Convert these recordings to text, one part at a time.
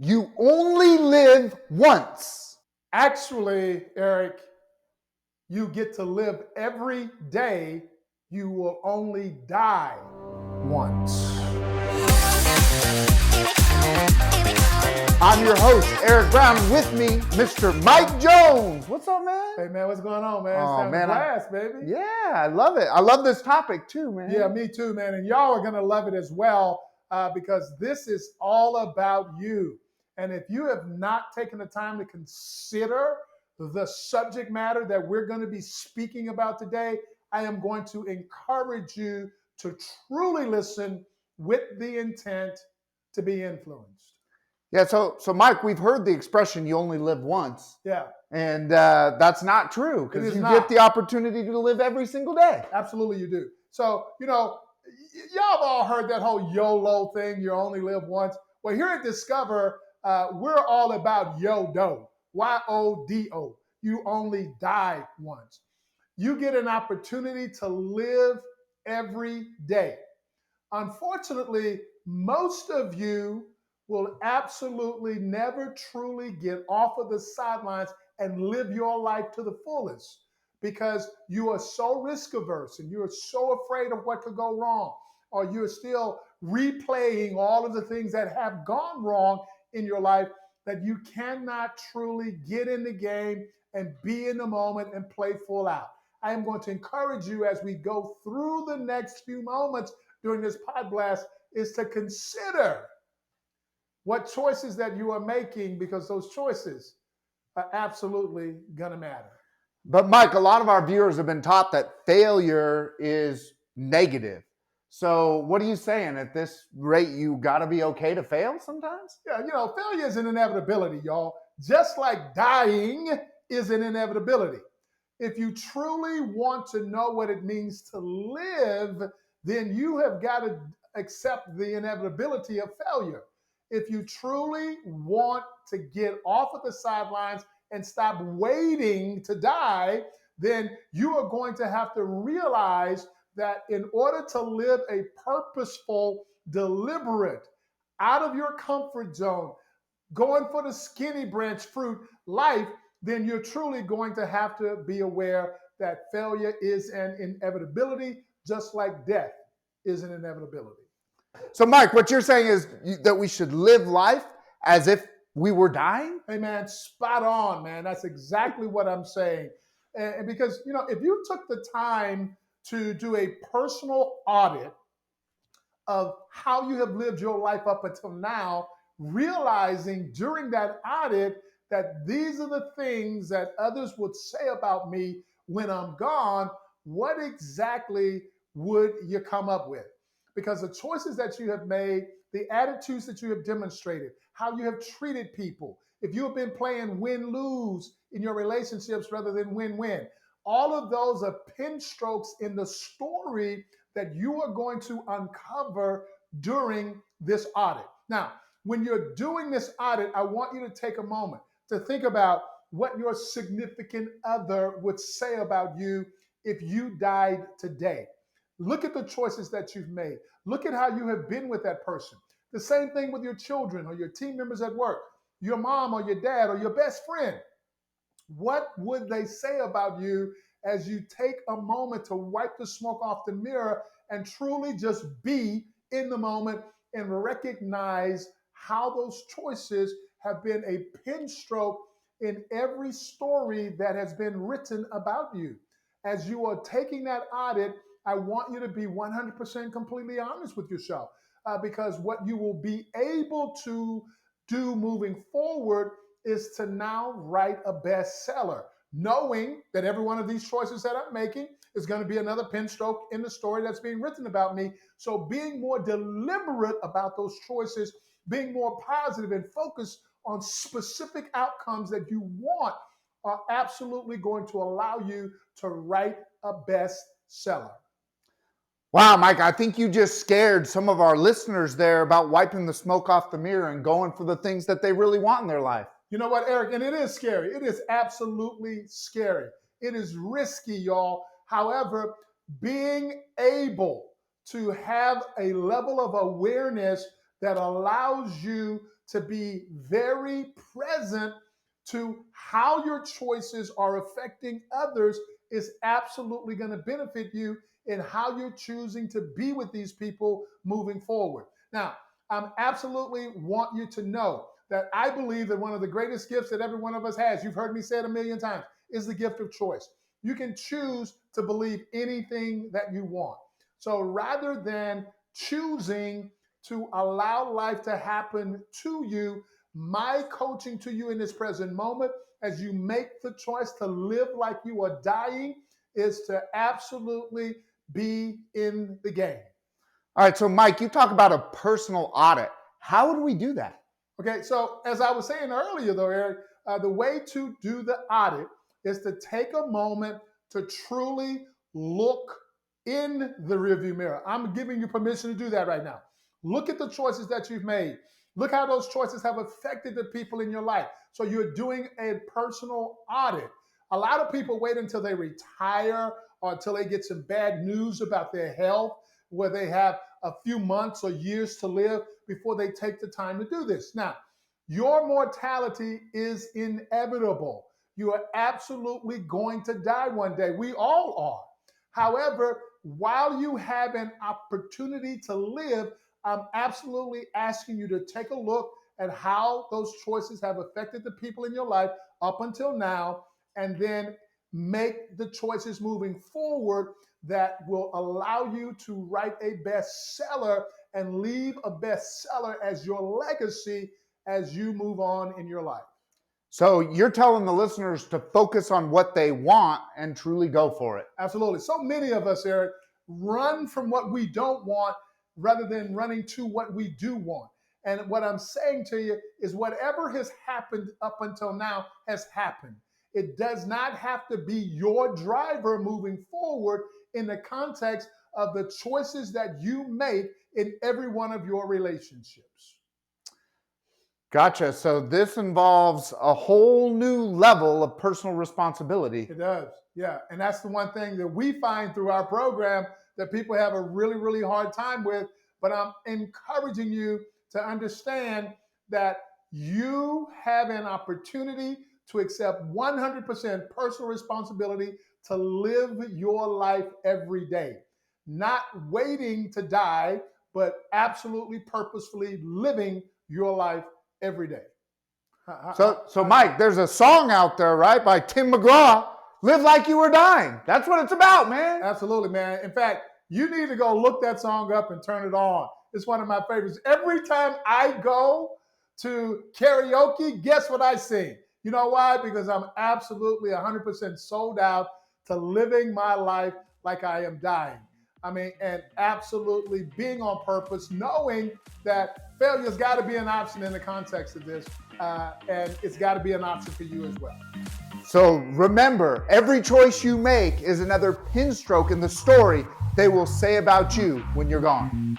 You only live once. Actually, Eric, you get to live every day. You will only die once. I'm your host, Eric Brown, and with me, Mr. Mike Jones. What's up, man? Hey, man, what's going on, man? It's Oh, having a man, blast, baby. Yeah, I love it. I love this topic too, man. Yeah, me too, man. And y'all are going to love it as well because this is all about you. And if you have not taken the time to consider the subject matter that we're going to be speaking about today, I am going to encourage you to truly listen with the intent to be influenced. Yeah, so Mike, we've heard the expression "you only live once," Yeah, and that's not true it because is you not. get the opportunity to live every single day. Absolutely, you do. So, y'all have all heard that whole YOLO thing, you only live once. Well, here at Discover, we're all about YODO, YODO. You only die once. You get an opportunity to live every day. Unfortunately, most of you will absolutely never truly get off of the sidelines and live your life to the fullest because you are so risk averse and you're so afraid of what could go wrong, or you're still replaying all of the things that have gone wrong in your life that you cannot truly get in the game and be in the moment and play full out. I am going to encourage you as we go through the next few moments during this pod blast is to consider what choices that you are making because those choices are absolutely going to matter. But Mike, a lot of our viewers have been taught that failure is negative. So what are you saying? At this rate, you got to be okay to fail sometimes? Yeah, failure is an inevitability, y'all. Just like dying is an inevitability. If you truly want to know what it means to live, then you have got to accept the inevitability of failure. If you truly want to get off of the sidelines and stop waiting to die, then you are going to have to realize that in order to live a purposeful, deliberate, out of your comfort zone, going for the skinny branch fruit life, then you're truly going to have to be aware that failure is an inevitability, just like death is an inevitability. So, Mike, what you're saying is that we should live life as if we were dying? Hey, man, spot on, man. That's exactly what I'm saying. And because, if you took the time to do a personal audit of how you have lived your life up until now, realizing during that audit that these are the things that others would say about me when I'm gone, what exactly would you come up with? Because the choices that you have made, the attitudes that you have demonstrated, how you have treated people, if you have been playing win lose in your relationships rather than win win, all of those are pin strokes in the story that you are going to uncover during this audit. Now, when you're doing this audit, I want you to take a moment to think about what your significant other would say about you if you died today. Look at the choices that you've made. Look at how you have been with that person. The same thing with your children or your team members at work, your mom or your dad or your best friend. What would they say about you as you take a moment to wipe the smoke off the mirror and truly just be in the moment and recognize how those choices have been a pin stroke in every story that has been written about you? As you are taking that audit, I want you to be 100% completely honest with yourself because what you will be able to do moving forward is to now write a bestseller, knowing that every one of these choices that I'm making is going to be another pen stroke in the story that's being written about me. So being more deliberate about those choices, being more positive and focused on specific outcomes that you want are absolutely going to allow you to write a bestseller. Wow, Mike, I think you just scared some of our listeners there about wiping the smoke off the mirror and going for the things that they really want in their life. You know what, Eric? And it is scary. It is absolutely scary. It is risky, y'all. However, being able to have a level of awareness that allows you to be very present to how your choices are affecting others is absolutely going to benefit you in how you're choosing to be with these people moving forward. Now, I absolutely want you to know that I believe that one of the greatest gifts that every one of us has, you've heard me say it a million times, is the gift of choice. You can choose to believe anything that you want. So rather than choosing to allow life to happen to you, my coaching to you in this present moment, as you make the choice to live like you are dying, is to absolutely be in the game. All right, so Mike, you talk about a personal audit. How would we do that? Okay, so as I was saying earlier, though, Eric, the way to do the audit is to take a moment to truly look in the rearview mirror. I'm giving you permission to do that right now. Look at the choices that you've made. Look how those choices have affected the people in your life. So you're doing a personal audit. A lot of people wait until they retire or until they get some bad news about their health, where they have a few months or years to live before they take the time to do this. Now, your mortality is inevitable. You are absolutely going to die one day. We all are. However, while you have an opportunity to live, I'm absolutely asking you to take a look at how those choices have affected the people in your life up until now, and then make the choices moving forward that will allow you to write a bestseller and leave a bestseller as your legacy as you move on in your life. So you're telling the listeners to focus on what they want and truly go for it. Absolutely. So many of us, Eric, run from what we don't want rather than running to what we do want. And what I'm saying to you is whatever has happened up until now has happened. It does not have to be your driver moving forward in the context of the choices that you make in every one of your relationships. Gotcha. So this involves a whole new level of personal responsibility. It does. Yeah. And that's the one thing that we find through our program that people have a really, really hard time with. But I'm encouraging you to understand that you have an opportunity to accept 100% personal responsibility to live your life every day. Not waiting to die, but absolutely purposefully living your life every day. So Mike, there's a song out there, right, by Tim McGraw, Live Like You Were Dying. That's what it's about, man. Absolutely, man. In fact, you need to go look that song up and turn it on. It's one of my favorites. Every time I go to karaoke, guess what I sing? You know why? Because I'm absolutely 100% sold out to living my life like I am dying. I mean, and absolutely being on purpose, knowing that failure's got to be an option in the context of this, and it's got to be an option for you as well. So remember, every choice you make is another pin stroke in the story they will say about you when you're gone.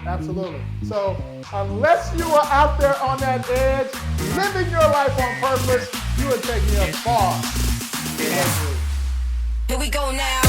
Absolutely. So unless you are out there on that edge, living your life on purpose, you are taking it far. Here we go now.